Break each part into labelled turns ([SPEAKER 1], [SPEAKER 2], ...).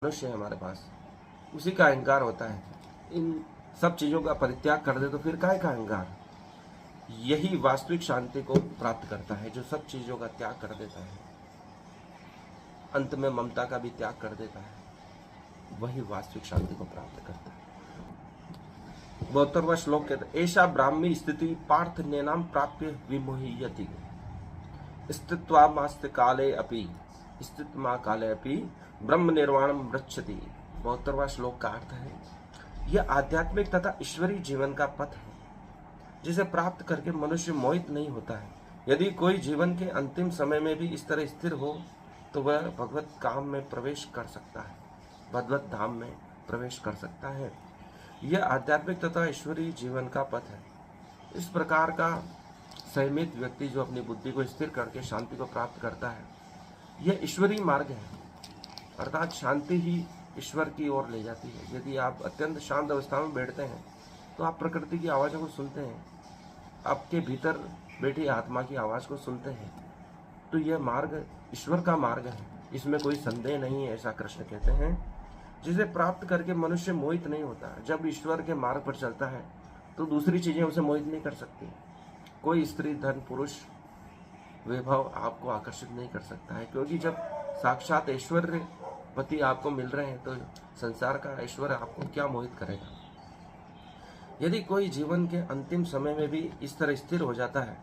[SPEAKER 1] मनुष्य है हमारे पास, उसी का अहंकार होता है। इन सब चीज़ों का परित्याग कर दे तो फिर काहे का अहंकार। यही वास्तविक शांति को प्राप्त करता है, जो सब चीज़ों का त्याग कर देता है, अंत में ममता का भी त्याग कर देता है, वही वास्तविक शांति को प्राप्त करता है। 72वां श्लोक कहते ऐसा ब्राह्मी स्थिति पार्थ नेनाम प्राप्य विमोहयति स्थित्वामास्ते काले अपि स्थित्मा काले अपि ब्रह्म निर्वाणम मृच्छति। 72वां श्लोक का अर्थ है, यह आध्यात्मिक तथा ईश्वरीय जीवन का पथ है जिसे प्राप्त करके मनुष्य मोहित नहीं होता है। यदि कोई जीवन के अंतिम समय में भी इस तरह स्थिर हो तो वह भगवत काम में प्रवेश कर सकता है, भगवत धाम में प्रवेश कर सकता है। यह आध्यात्मिक तथा ईश्वरीय जीवन का पथ है। इस प्रकार का संयमित व्यक्ति जो अपनी बुद्धि को स्थिर करके शांति को प्राप्त करता है, यह ईश्वरीय मार्ग है, अर्थात शांति ही ईश्वर की ओर ले जाती है। यदि आप अत्यंत शांत अवस्था में बैठते हैं तो आप प्रकृति की आवाज़ों को सुनते हैं, आपके भीतर बैठी आत्मा की आवाज़ को सुनते हैं, तो यह मार्ग ईश्वर का मार्ग है, इसमें कोई संदेह नहीं है। ऐसा कृष्ण कहते हैं, जिसे प्राप्त करके मनुष्य मोहित नहीं होता। जब ईश्वर के मार्ग पर चलता है तो दूसरी चीज़ें उसे मोहित नहीं कर सकती। कोई स्त्री, धन, पुरुष, वैभव आपको आकर्षित नहीं कर सकता है, क्योंकि जब साक्षात ऐश्वर्य पति आपको मिल रहे हैं तो संसार का ऐश्वर्य आपको क्या मोहित करेगा। यदि कोई जीवन के अंतिम समय में भी इस तरह स्थिर हो जाता है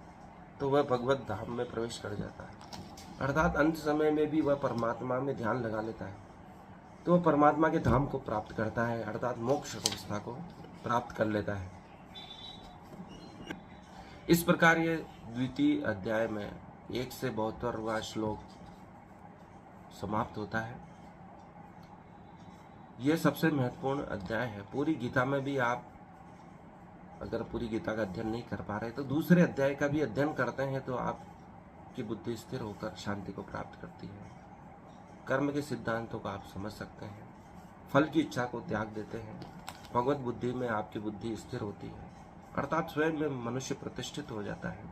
[SPEAKER 1] तो वह भगवत धाम में प्रवेश कर जाता है, अर्थात अंत समय में भी वह परमात्मा में ध्यान लगा लेता है तो वह परमात्मा के धाम को प्राप्त करता है, अर्थात मोक्ष अवस्था को प्राप्त कर लेता है। इस प्रकार ये द्वितीय अध्याय में 1 से 72वां श्लोक समाप्त होता है। यह सबसे महत्वपूर्ण अध्याय है। पूरी गीता में भी आप अगर पूरी गीता का अध्ययन नहीं कर पा रहे तो दूसरे अध्याय का भी अध्ययन करते हैं तो आपकी बुद्धि स्थिर होकर शांति को प्राप्त करती है। कर्म के सिद्धांतों को आप समझ सकते हैं, फल की इच्छा को त्याग देते हैं, भगवत बुद्धि में आपकी बुद्धि स्थिर होती है, अर्थात स्वयं में मनुष्य प्रतिष्ठित हो जाता है,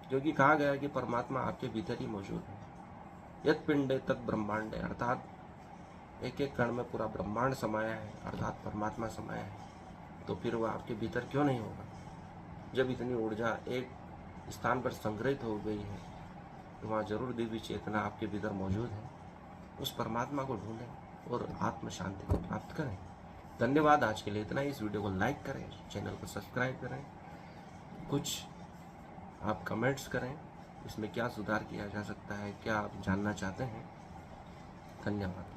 [SPEAKER 1] क्योंकि कहा गया है कि परमात्मा आपके भीतर ही मौजूद है। यत पिंडे तत् ब्रह्मांडे, अर्थात एक एक कण में पूरा ब्रह्मांड समाया है, अर्थात परमात्मा समाया है, तो फिर वह आपके भीतर क्यों नहीं होगा। जब इतनी ऊर्जा एक स्थान पर संग्रहित हो गई है तो वहाँ जरूर दिव्य चेतना आपके भीतर मौजूद है। उस परमात्मा को ढूंढें और आत्म शांति को प्राप्त करें। धन्यवाद, आज के लिए इतना ही। इस वीडियो को लाइक करें, चैनल को सब्सक्राइब करें, कुछ आप कमेंट्स करें, इसमें क्या सुधार किया जा सकता है, क्या आप जानना चाहते हैं। धन्यवाद।